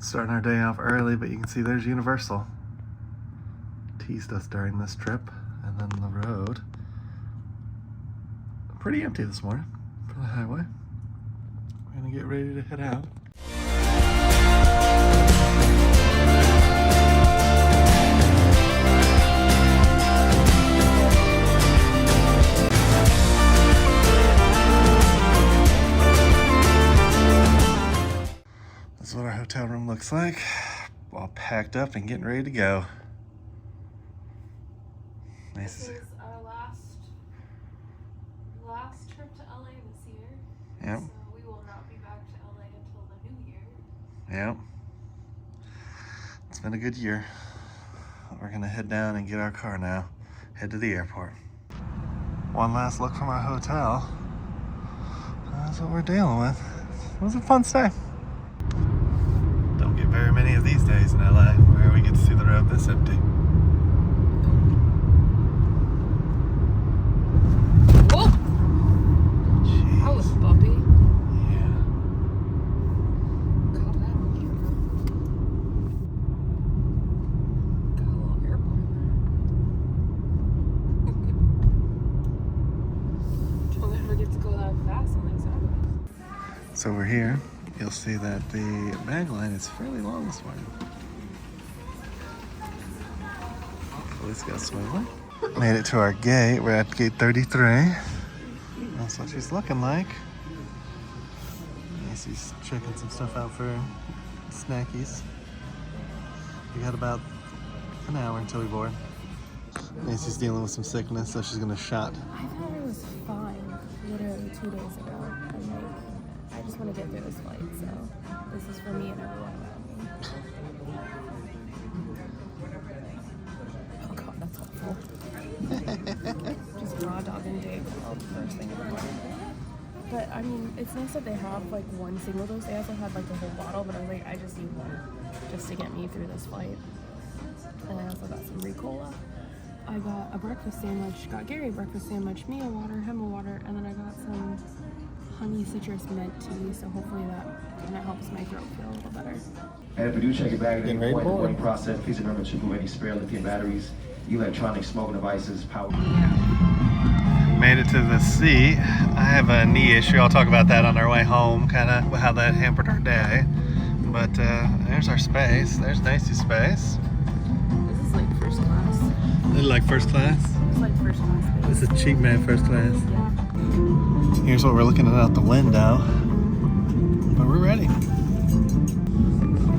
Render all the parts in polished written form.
Starting our day off early, but you can see there's Universal. Teased us during this trip, and then the road. Pretty empty this morning for the highway. We're gonna get ready to head out. This is what our hotel room looks like. All packed up and getting ready to go. Nice. This is our last trip to LA this year. Yep. So we will not be back to LA until the new year. Yep. It's been a good year. We're gonna head down and get our car now. Head to the airport. One last look from our hotel. That's what we're dealing with. It was a fun stay. Don't get very many of these days in LA where we get to see the road this empty. Oh! Jeez. That was bumpy. Yeah. Caught that on camera. Got a little airplane there. Don't ever get to go that fast on these highways. So we're here. You'll see that the bag line is fairly long this morning. Hopefully it's got smoothly. Made it to our gate. We're at gate 33. That's what she's looking like. Macy's checking some stuff out for snackies. We got about an hour until we board. Macy's dealing with some sickness, so she's gonna shot. I thought I was fine literally 2 days ago. I'm like, I just want to get through this flight, so this is for me and everyone around me. Oh god, that's helpful. Just raw dogging day first thing in the morning. But I mean, it's nice that they have like one single dose. They also had like a whole bottle, but I was like, I just need one just to get me through this flight. And I also got some Ricola. I got a breakfast sandwich, got Gary a breakfast sandwich, me a water, him a water, and then I got some honey citrus mint tea, so hopefully that kind of helps my throat feel a little better. And if you do check your bag at any point in the boarding process, please remember to remove any spare lithium batteries, electronic smoking devices, power. Made it to the seat. I have a knee issue. I'll talk about that on our way home, kind of how that hampered our day. But there's our space. There's Nacy's space. This is like first class. Is it like first class? It's like first class space. This is cheap man first class. Yeah. Here's what we're looking at out the window. But we're ready.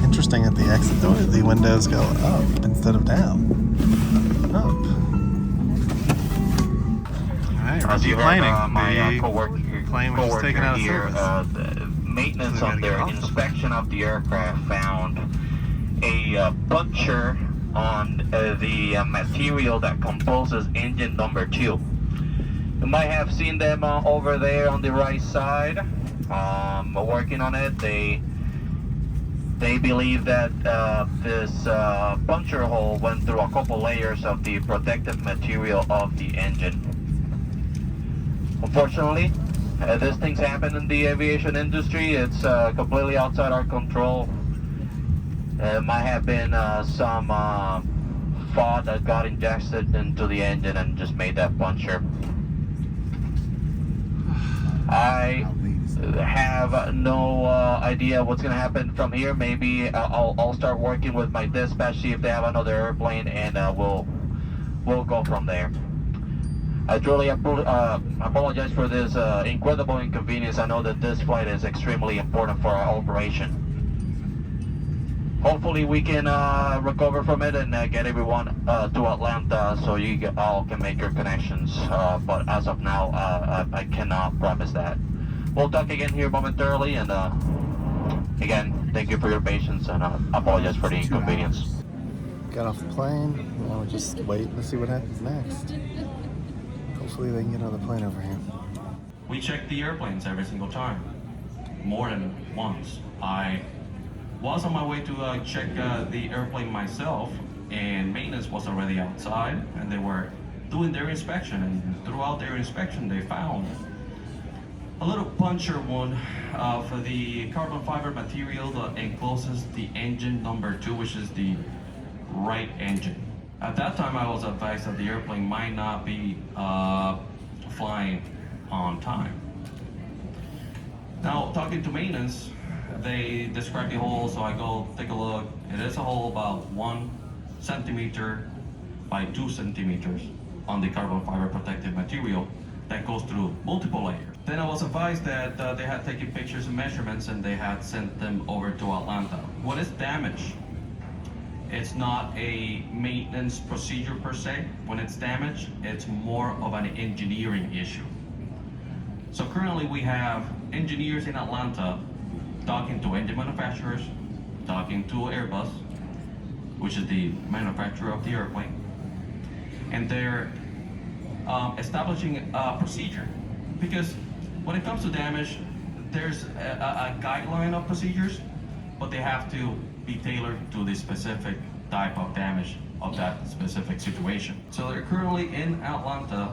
Interesting at the exit door, the windows go up instead of down. Up. Alright, As you Deplaning. heard, my plane was just taken out of here, service. maintenance So we on gotta their get off the inspection of the aircraft found a puncture on the material that composes engine number 2. You might have seen them over there on the right side, working on it. They believe that this puncture hole went through a couple layers of the protective material of the engine. Unfortunately, these things happen in the aviation industry. It's completely outside our control. It might have been some thought that got injected into the engine and just made that puncture. I have no idea what's gonna happen from here. Maybe I'll start working with my dispatch, see if they have another airplane, and we'll go from there. I truly apologize for this incredible inconvenience. I know that this flight is extremely important for our operation. Hopefully we can recover from it and get everyone to Atlanta so you all can make your connections. But as of now, I cannot promise that. We'll talk again here momentarily, and again, thank you for your patience, and I apologize for the inconvenience. Got off the plane. Now we're just waiting to see what happens next. Hopefully they can get on the plane over here. We check the airplanes every single time, more than once. I was on my way to check the airplane myself, and maintenance was already outside, and they were doing their inspection, and throughout their inspection they found a little puncture wound for the carbon fiber material that encloses the engine number 2, which is the right engine. At that time, I was advised that the airplane might not be flying on time. Now, talking to maintenance, they described the hole, so I go take a look. It is a hole about 1 centimeter by 2 centimeters on the carbon fiber protective material that goes through multiple layers. Then I was advised that they had taken pictures and measurements and they had sent them over to Atlanta. What is damaged? It's not a maintenance procedure per se. When it's damaged, it's more of an engineering issue. So currently we have engineers in Atlanta talking to engine manufacturers, talking to Airbus, which is the manufacturer of the airplane, and they're establishing a procedure. Because when it comes to damage, there's a guideline of procedures, but they have to be tailored to the specific type of damage of that specific situation. So they're currently in Atlanta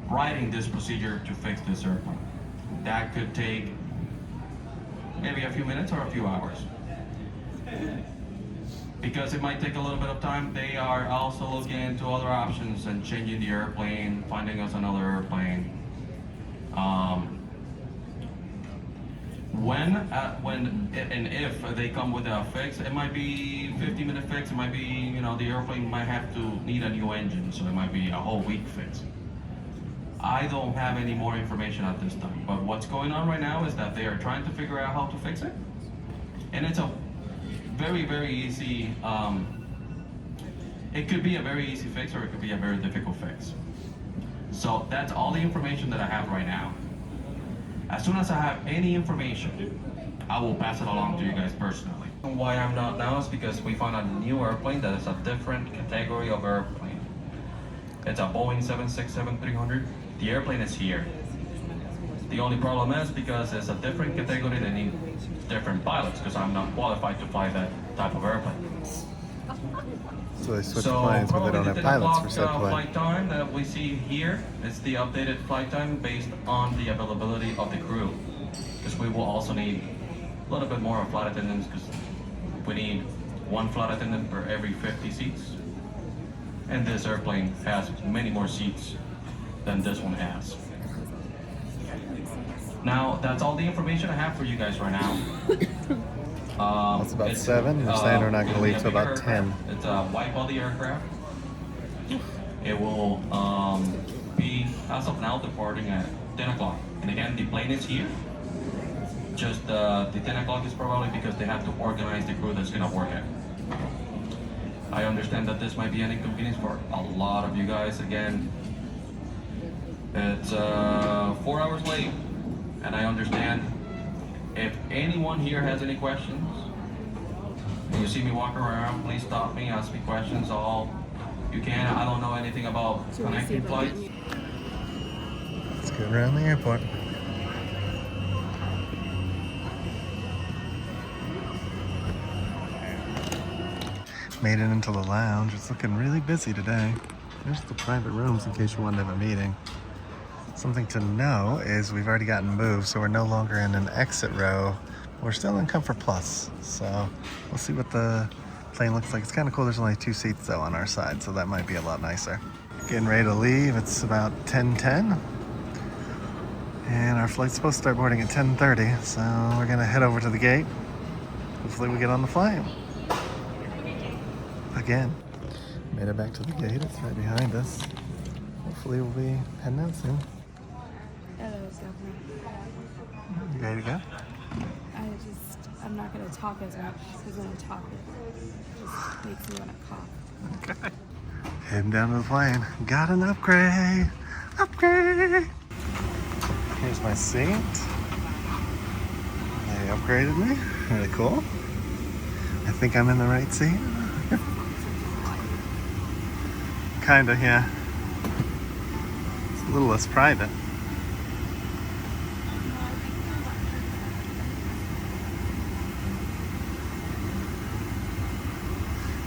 writing this procedure to fix this airplane. That could take maybe a few minutes or a few hours. Because it might take a little bit of time, they are also looking into other options and changing the airplane, finding us another airplane. When and if they come with a fix, it might be 50-minute fix. It might be, you know, the airplane might have to need a new engine, so it might be a whole week fix. I don't have any more information at this time, but what's going on right now is that they are trying to figure out how to fix it, and it's a very, very easy. It could be a very easy fix, or it could be a very difficult fix. So that's all the information that I have right now. As soon as I have any information, I will pass it along to you guys personally. Why I'm not now is because we found a new airplane that is a different category of airplane. It's a Boeing 767-300. The airplane is here. The only problem is because it's a different category, they need different pilots, because I'm not qualified to fly that type of airplane. So they switch planes, but they don't have pilots for said plane. Flight time that we see here is the updated flight time based on the availability of the crew. Because we will also need a little bit more of flight attendants, because we need 1 flight attendant per every 50 seats. And this airplane has many more seats than this one has. Now, that's all the information I have for you guys right now. That's about 7. They're saying we're not going to leave till about 10. It's a wide-body aircraft. It will be, as of now, departing at 10 o'clock. And again, the plane is here. Just the 10 o'clock is probably because they have to organize the crew that's going to work it. I understand that this might be an inconvenience for a lot of you guys. Again, it's 4 hours late, and I understand. If anyone here has any questions, and you see me walking around, please stop me, ask me questions, all you can. I don't know anything about connecting flights. Let's go around the airport. Made it into the lounge. It's looking really busy today. There's the private rooms in case you wanted to have a meeting. Something to know is we've already gotten moved, so we're no longer in an exit row. We're still in Comfort Plus, so we'll see what the plane looks like. It's kind of cool. There's only 2 seats though on our side, so that might be a lot nicer. Getting ready to leave. It's about 10:10, and our flight's supposed to start boarding at 10:30, so we're gonna head over to the gate. Hopefully we get on the flight. Again, made it back to the gate. It's right behind us. Hopefully we'll be heading out soon. You ready to go? I'm not going to talk as much, because when I talk, it just makes me want to cough. Okay. Heading down to the plane. Got an upgrade. Upgrade. Here's my seat. They upgraded me. Really cool. I think I'm in the right seat. Kinda, yeah. It's a little less private.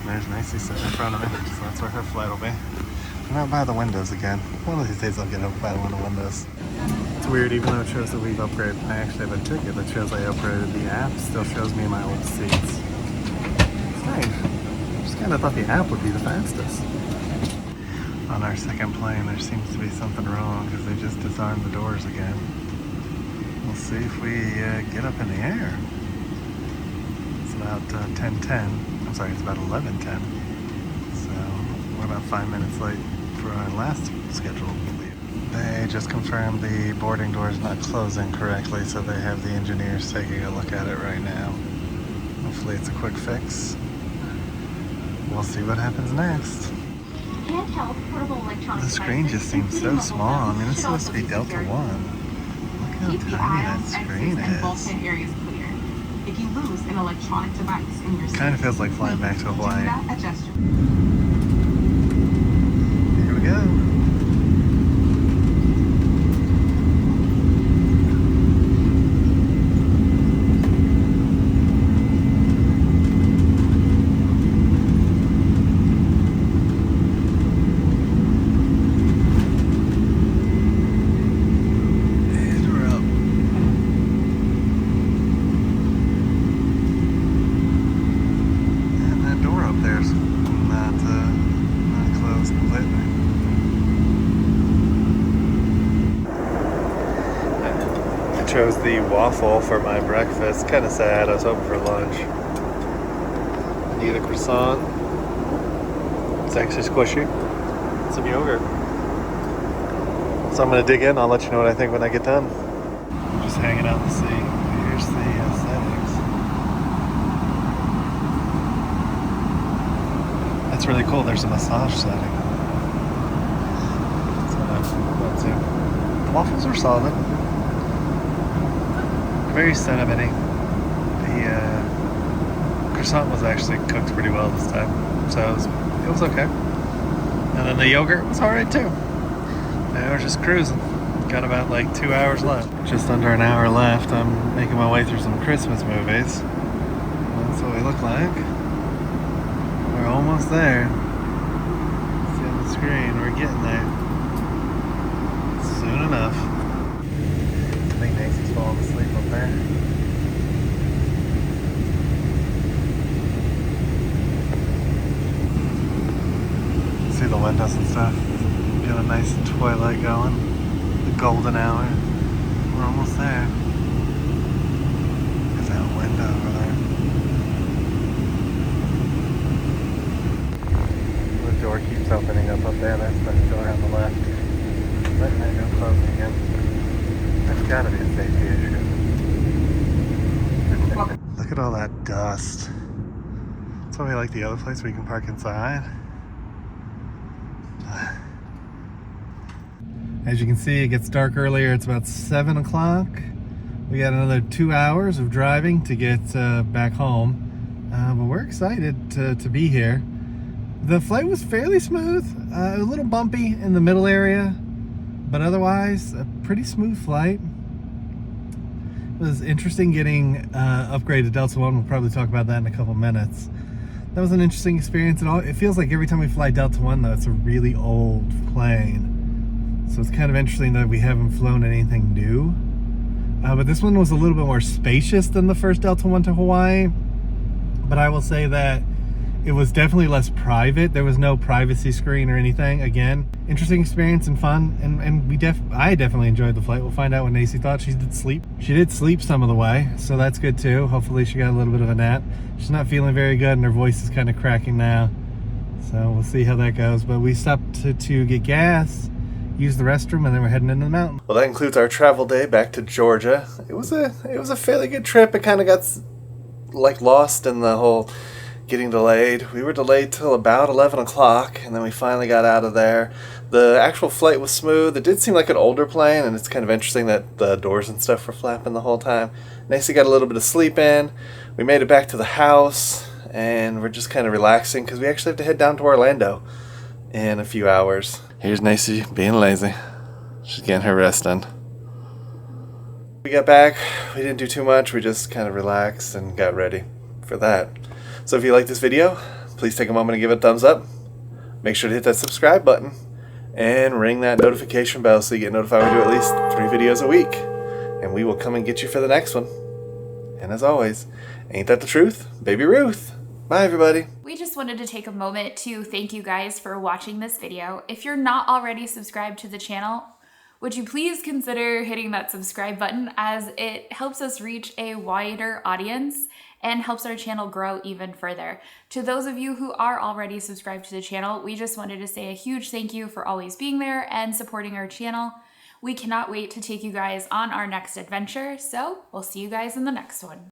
There's Macy sitting in front of me, so that's where her flight will be. I'm out by the windows again. One of these days I'll get up by one of the windows. It's weird, even though it shows that we've upgraded. I actually have a ticket that shows I upgraded. The app still shows me my old seats. Strange. I just kind of thought the app would be the fastest. On our second plane, there seems to be something wrong because they just disarmed the doors again. We'll see if we get up in the air. It's about 10:10. I'm sorry, it's about 11:10. So we're about 5 minutes late for our last scheduled leave. They just confirmed the boarding door is not closing correctly, so they have the engineers taking a look at it right now. Hopefully it's a quick fix. We'll see what happens next. The screen just seems so small. I mean, it's supposed to be Delta 1. Look how tiny that screen is. If you lose an electronic device in your Kind of feels like flying back to Hawaii. Here we go. Chose the waffle for my breakfast. Kind of sad. I was hoping for lunch. Need a croissant. It's actually squishy. Some yogurt. So I'm gonna dig in. I'll let you know what I think when I get done. I'm just hanging out to see. Here's the settings. That's really cool. There's a massage setting. That's what I'm up to. The waffles are solid. Very sentimenty. The croissant was actually cooked pretty well this time, so it was okay. And then the yogurt was alright too. Now we're just cruising. Got about like 2 hours left. Just under an hour left. I'm making my way through some Christmas movies. That's what we look like. We're almost there. See on the screen, we're getting there. Soon enough. I think Macy's falling asleep up there. See the windows and stuff. Got a nice twilight going. The golden hour. We're almost there. There's that window over there. The door keeps opening up there. That's the door on the left. But I know closing again. That's gotta be a safety issue. Look at all that dust. That's why we like the other place where you can park inside. As you can see, it gets dark earlier. It's about 7 o'clock. We got another 2 hours of driving to get back home. But we're excited to be here. The flight was fairly smooth. A little bumpy in the middle area, but otherwise a pretty smooth flight. It was interesting getting upgraded Delta 1. We'll probably talk about that in a couple minutes. That was an interesting experience. It feels like every time we fly Delta 1 though, it's a really old plane. So it's kind of interesting that we haven't flown anything new. But this one was a little bit more spacious than the first Delta 1 to Hawaii. But I will say that it was definitely less private. There was no privacy screen or anything. Again, interesting experience and fun. And I definitely enjoyed the flight. We'll find out what Nacy thought. She did sleep. She did sleep some of the way, so that's good too. Hopefully she got a little bit of a nap. She's not feeling very good and her voice is kind of cracking now. So we'll see how that goes. But we stopped to get gas, use the restroom, and then we're heading into the mountain. Well, that includes our travel day back to Georgia. It was a fairly good trip. It kind of got like lost in the whole getting delayed. We were delayed till about 11 o'clock, and then we finally got out of there. The actual flight was smooth. It did seem like an older plane, and it's kind of interesting that the doors and stuff were flapping the whole time. Nacy got a little bit of sleep in. We made it back to the house, and we're just kind of relaxing because we actually have to head down to Orlando in a few hours. Here's Nacy being lazy. She's getting her rest in. We got back. We didn't do too much. We just kind of relaxed and got ready for that. So if you like this video, please take a moment and give it a thumbs up. Make sure to hit that subscribe button. and ring that notification bell so you get notified when we do at least 3 videos a week. And we will come and get you for the next one. And as always, ain't that the truth? Baby Ruth. Bye, everybody. We just wanted to take a moment to thank you guys for watching this video. If you're not already subscribed to the channel, would you please consider hitting that subscribe button, as it helps us reach a wider audience and helps our channel grow even further. To those of you who are already subscribed to the channel, we just wanted to say a huge thank you for always being there and supporting our channel. We cannot wait to take you guys on our next adventure, so we'll see you guys in the next one.